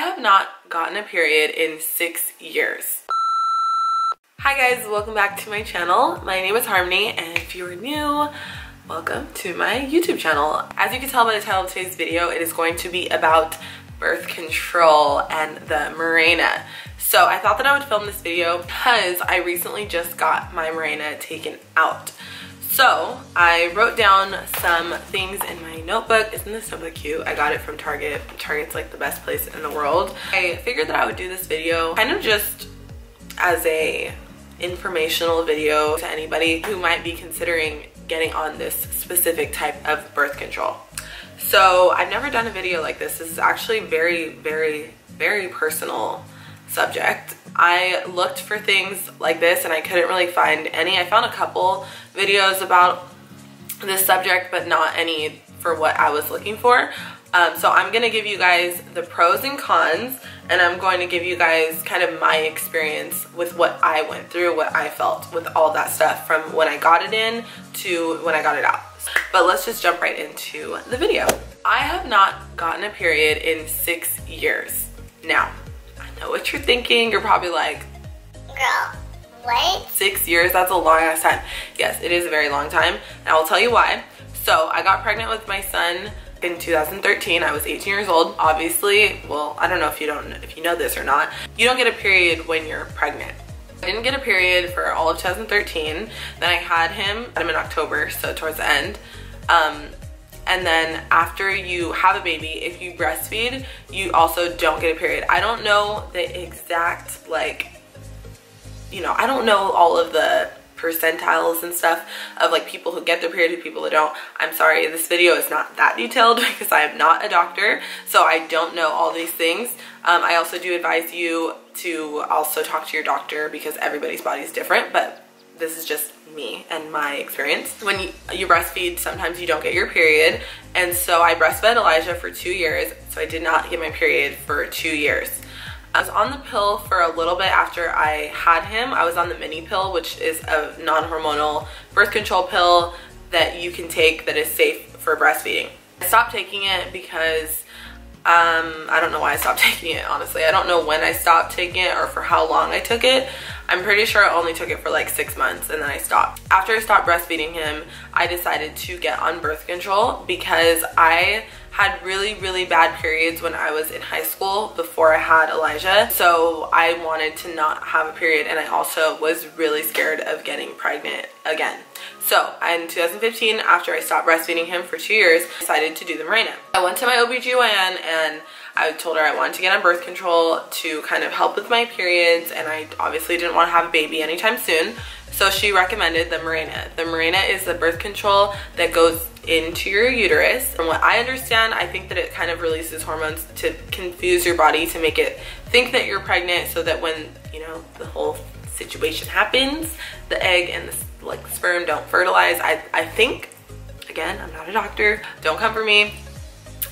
have not gotten a period in 6 years. Hi guys, welcome back to my channel. My name is Harmony, and if you are new, welcome to my YouTube channel. As you can tell by the title of today's video, it is going to be about birth control and the Mirena. So I thought that I would film this video because I recently just got my Mirena taken out. So I wrote down some things in my notebook. Isn't this notebook cute? I got it from Target. Target's like the best place in the world. I figured that I would do this video kind of just as a informational video to anybody who might be considering getting on this specific type of birth control. So I've never done a video like this. This is actually very personal subject. I looked for things like this and I couldn't really find any. I found a couple videos about this subject, but not any for what I was looking for. So I'm gonna give you guys the pros and cons, and I'm going to give you guys kind of my experience with what I went through, what I felt with all that stuff from when I got it in to when I got it out. But let's just jump right into the video. I have not gotten a period in 6 years. Now, I know what you're thinking. You're probably like, girl, what? 6 years, that's a long ass time. Yes, it is a very long time, and I will tell you why. So I got pregnant with my son in 2013. I was 18 years old. Obviously, well, I don't know if you know this or not, you don't get a period when you're pregnant. I didn't get a period for all of 2013. Then I had him in October, so towards the end. And then after you have a baby, if you breastfeed, you also don't get a period. I don't know the exact, like, you know, I don't know all of the percentiles and stuff of like people who get their period and people who don't. I'm sorry, this video is not that detailed because I am not a doctor, so I don't know all these things. I also do advise you to also talk to your doctor because everybody's body is different, but this is just me and my experience. When you breastfeed, sometimes you don't get your period, and so I breastfed Elijah for 2 years, so I did not get my period for 2 years. I was on the pill for a little bit after I had him. I was on the mini pill, which is a non-hormonal birth control pill that you can take that is safe for breastfeeding. I stopped taking it because I don't know why I stopped taking it, honestly. I don't know when I stopped taking it or for how long I took it. I'm pretty sure I only took it for like 6 months and then I stopped. After I stopped breastfeeding him, I decided to get on birth control because I had really bad periods when I was in high school before I had Elijah. So I wanted to not have a period, and I also was really scared of getting pregnant again. So in 2015, after I stopped breastfeeding him for 2 years, I decided to do the Mirena. I went to my OBGYN and I told her I wanted to get on birth control to kind of help with my periods, and I obviously didn't want to have a baby anytime soon. So she recommended the Mirena. The Mirena is the birth control that goes into your uterus. From what I understand, I think that it kind of releases hormones to confuse your body to make it think that you're pregnant, so that when, you know, the whole situation happens, the egg and the like sperm don't fertilize. I think, again, I'm not a doctor, don't come for me.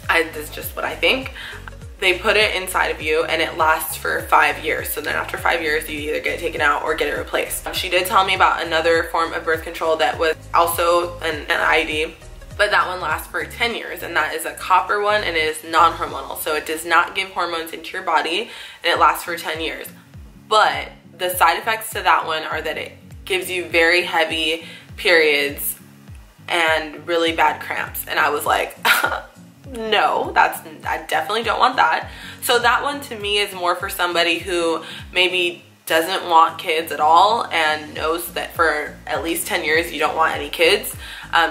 This is just what I think. They put it inside of you and it lasts for 5 years. So then after 5 years, you either get it taken out or get it replaced. She did tell me about another form of birth control that was also an IUD, but that one lasts for 10 years, and that is a copper one, and it is non-hormonal. So it does not give hormones into your body, and it lasts for 10 years. But the side effects to that one are that it gives you very heavy periods and really bad cramps. And I was like, no, I definitely don't want that. So that one to me is more for somebody who maybe doesn't want kids at all and knows that for at least 10 years you don't want any kids.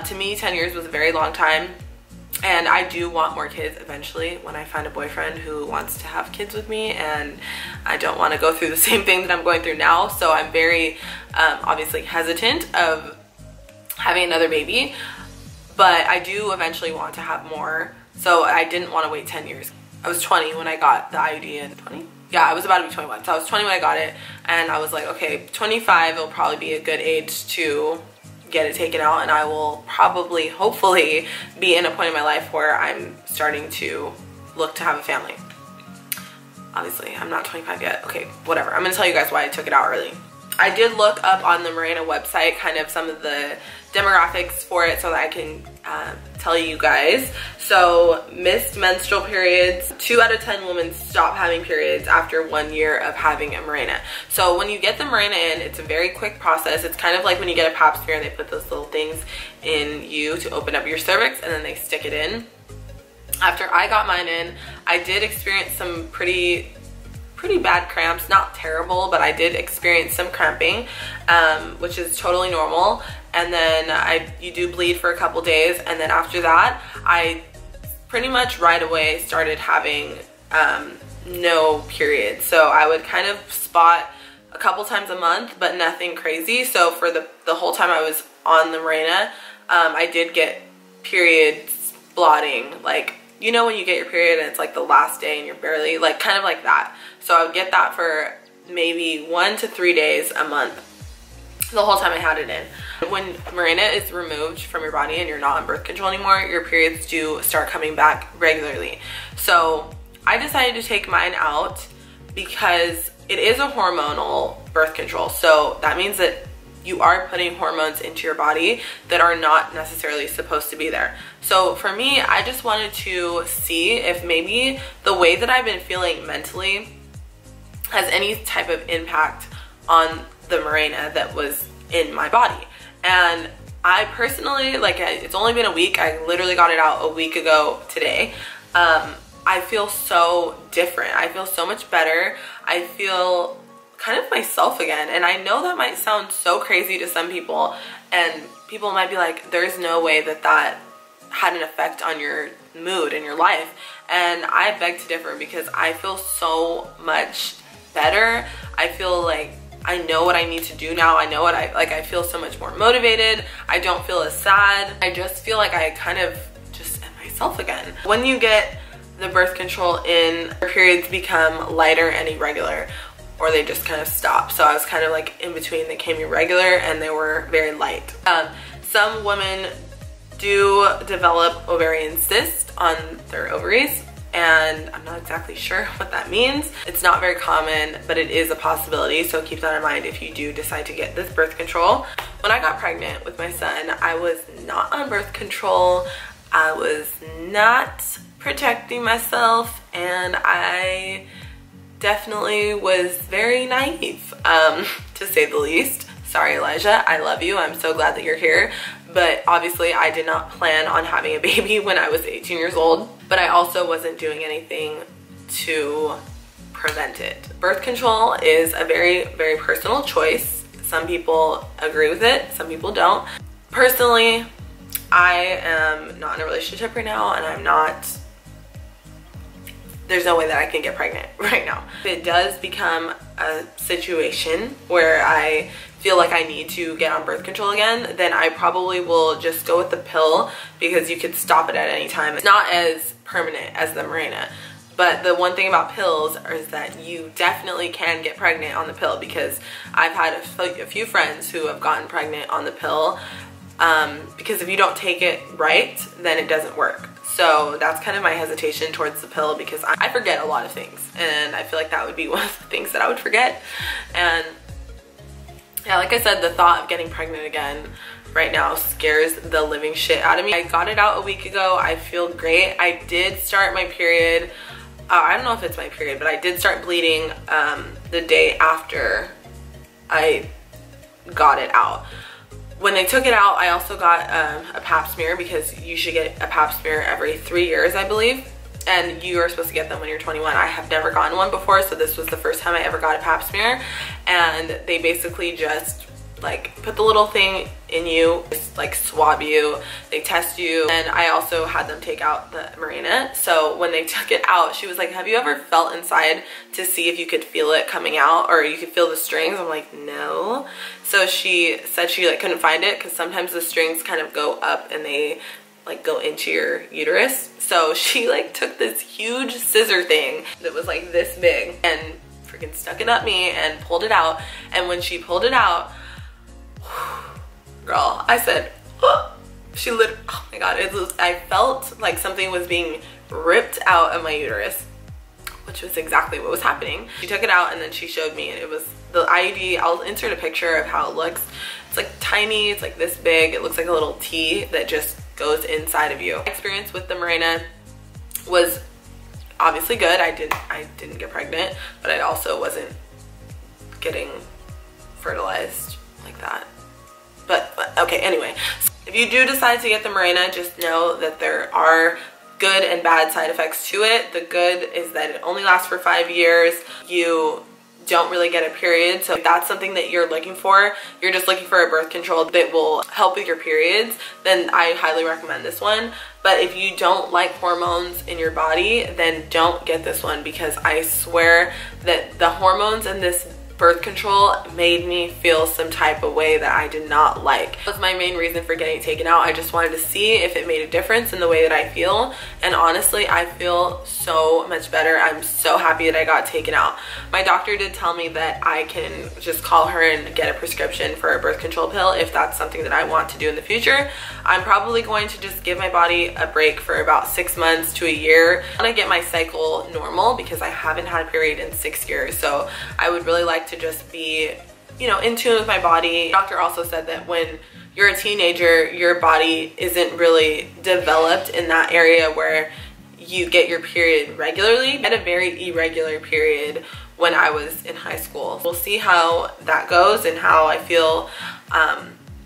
To me, 10 years was a very long time, and I do want more kids eventually when I find a boyfriend who wants to have kids with me, and I don't want to go through the same thing that I'm going through now. So I'm very obviously hesitant of having another baby, but I do eventually want to have more. So I didn't want to wait 10 years. I was 20 when I got the IUD in 20? Yeah, I was about to be 21. So I was 20 when I got it, and I was like, okay, 25 will probably be a good age to get it taken out, and I will probably, hopefully, be in a point in my life where I'm starting to look to have a family. Obviously, I'm not 25 yet. Okay, whatever. I'm gonna tell you guys why I took it out early. I did look up on the Mirena website kind of some of the demographics for it so that I can tell you guys. So missed menstrual periods, 2 out of 10 women stop having periods after 1 year of having a Mirena. So when you get the Mirena in, it's a very quick process. It's kind of like when you get a pap smear and they put those little things in you to open up your cervix and then they stick it in. After I got mine in, I did experience some pretty bad cramps. Not terrible, but I did experience some cramping, which is totally normal. And then you do bleed for a couple days, and then after that I pretty much right away started having no period. So I would kind of spot a couple times a month, but nothing crazy. So for the whole time I was on the Mirena, I did get periods blotting, like, you know when you get your period and it's like the last day and you're barely, like, kind of like that. So I would get that for maybe 1 to 3 days a month, the whole time I had it in. When Mirena is removed from your body and you're not on birth control anymore, your periods do start coming back regularly. So I decided to take mine out because it is a hormonal birth control. So that means that you are putting hormones into your body that are not necessarily supposed to be there. So for me, I just wanted to see if maybe the way that I've been feeling mentally has any type of impact on the Mirena that was in my body. And I personally, like, it's only been a week. I literally got it out a week ago today. I feel so different. I feel so much better. I feel kind of myself again. And I know that might sound so crazy to some people, and people might be like, there's no way that that had an effect on your mood and your life. And I beg to differ, because I feel so much better. I feel like I know what I need to do now. I know what I feel so much more motivated. I don't feel as sad. I just feel like I kind of just am myself again. When you get the birth control in, your periods become lighter and irregular, or they just kind of stop. So I was kind of like in between. They came irregular and they were very light. Some women do develop ovarian cysts on their ovaries, and I'm not exactly sure what that means. It's not very common, but it is a possibility, so keep that in mind if you do decide to get this birth control. When I got pregnant with my son, I was not on birth control. I was not protecting myself, and I definitely was very naive, to say the least. Sorry, Elijah, I love you. I'm so glad that you're here. But obviously I did not plan on having a baby when I was 18 years old. But I also wasn't doing anything to prevent it. Birth control is a very, very personal choice. Some people agree with it, some people don't. Personally, I am not in a relationship right now, and there's no way that I can get pregnant right now. If it does become a situation where I feel like I need to get on birth control again, then I probably will just go with the pill, because you could stop it at any time. It's not as permanent as the Mirena. But the one thing about pills is that you definitely can get pregnant on the pill, because I've had a few friends who have gotten pregnant on the pill, because if you don't take it right, then it doesn't work. So that's kind of my hesitation towards the pill, because I forget a lot of things, and I feel like that would be one of the things that I would forget. And yeah, like I said, the thought of getting pregnant again right now scares the living shit out of me. I got it out a week ago. I feel great. I did start my period. I don't know if it's my period, but I did start bleeding the day after I got it out. When they took it out, I also got a pap smear, because you should get a pap smear every 3 years, I believe. And you are supposed to get them when you're 21. I have never gotten one before, so this was the first time I ever got a pap smear. And they basically just like put the little thing in you, just like swab you, they test you. And I also had them take out the Mirena. So when they took it out, she was like, have you ever felt inside to see if you could feel it coming out, or you could feel the strings? I'm like, no. So she said she like couldn't find it, because sometimes the strings kind of go up and they like go into your uterus. So she like took this huge scissor thing that was like this big and freaking stuck it up me and pulled it out. And when she pulled it out, girl, I said, oh. She lit, oh my god, I felt like something was being ripped out of my uterus which was exactly what was happening. She took it out and then she showed me, and it was the IUD. I'll insert a picture of how it looks. It's like tiny, it's like this big. It looks like a little T that just goes inside of you. My experience with the Mirena was obviously good. I didn't get pregnant, but I also wasn't getting fertilized like that. But okay, anyway. If you do decide to get the Mirena, just know that there are good and bad side effects to it. The good is that it only lasts for 5 years. You don't really get a period, so if that's something that you're looking for, you're just looking for a birth control that will help with your periods, then I highly recommend this one. But if you don't like hormones in your body, then don't get this one, because I swear that the hormones in this birth control made me feel some type of way that I did not like. That was my main reason for getting it taken out. I just wanted to see if it made a difference in the way that I feel, and honestly I feel so much better. I'm so happy that I got taken out. My doctor did tell me that I can just call her and get a prescription for a birth control pill if that's something that I want to do in the future. I'm probably going to just give my body a break for about 6 months to a year. I want to get my cycle normal because I haven't had a period in 6 years, so I would really like to just be, you know, in tune with my body. The doctor also said that when you're a teenager, your body isn't really developed in that area where you get your period regularly. I had a very irregular period when I was in high school. We'll see how that goes and how I feel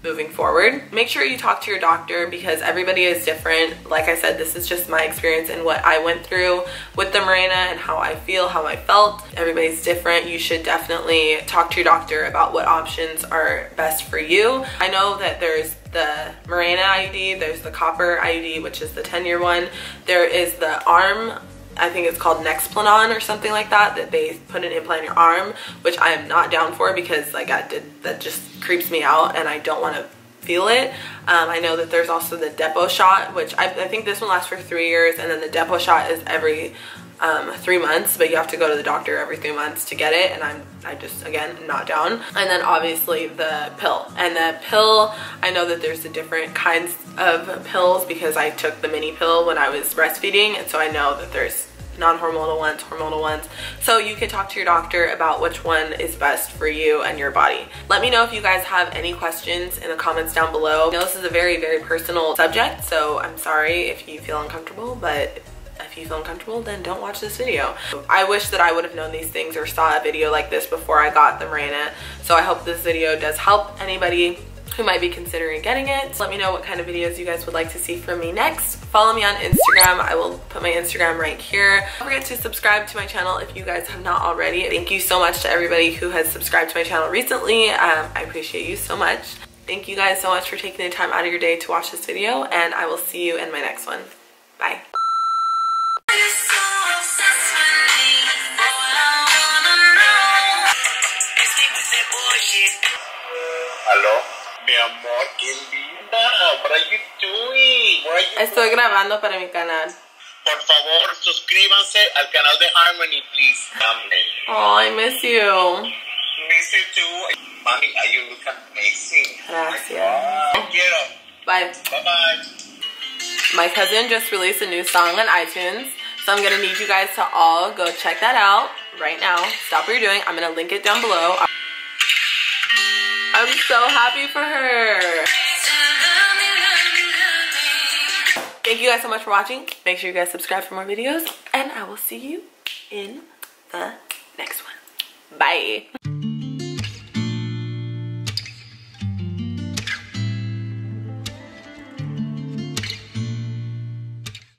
moving forward. Make sure you talk to your doctor because everybody is different. Like I said, this is just my experience and what I went through with the Mirena and how I feel, how I felt. Everybody's different. You should definitely talk to your doctor about what options are best for you. I know that there's the Mirena IUD, there's the copper IUD, which is the 10-year one. There is the arm, I think it's called Nexplanon or something like that, that they put an implant in your arm, which I am not down for because like that just creeps me out and I don't want to feel it. I know that there's also the depot shot, which I think this one lasts for 3 years, and then the depot shot is every 3 months, but you have to go to the doctor every 3 months to get it, and I just, again, not down. And then obviously the pill. And the pill, I know that there's the different kinds of pills because I took the mini pill when I was breastfeeding, and so I know that there's non-hormonal ones, hormonal ones. So you can talk to your doctor about which one is best for you and your body. Let me know if you guys have any questions in the comments down below. I know this is a very, very personal subject, so I'm sorry if you feel uncomfortable, but if you feel uncomfortable, then don't watch this video. I wish that I would have known these things or saw a video like this before I got the Mirena. So I hope this video does help anybody who might be considering getting it. Let me know what kind of videos you guys would like to see from me next. Follow me on Instagram. I will put my Instagram right here. Don't forget to subscribe to my channel if you guys have not already. Thank you so much to everybody who has subscribed to my channel recently. I appreciate you so much. Thank you guys so much for taking the time out of your day to watch this video, and I will see you in my next one. Bye. Hello? Mi amor, qué linda. What are you doing? Estoy grabando para mi canal. Por favor, suscríbanse al canal de Harmony, please. Oh, I miss you. Miss you too. Mommy, you look amazing. Gracias. Te quiero. Bye. Bye-bye. My cousin just released a new song on iTunes, so I'm gonna need you guys to all go check that out right now. Stop what you're doing. I'm gonna link it down below. I'm so happy for her. Thank you guys so much for watching. Make sure you guys subscribe for more videos, and I will see you in the next one. Bye.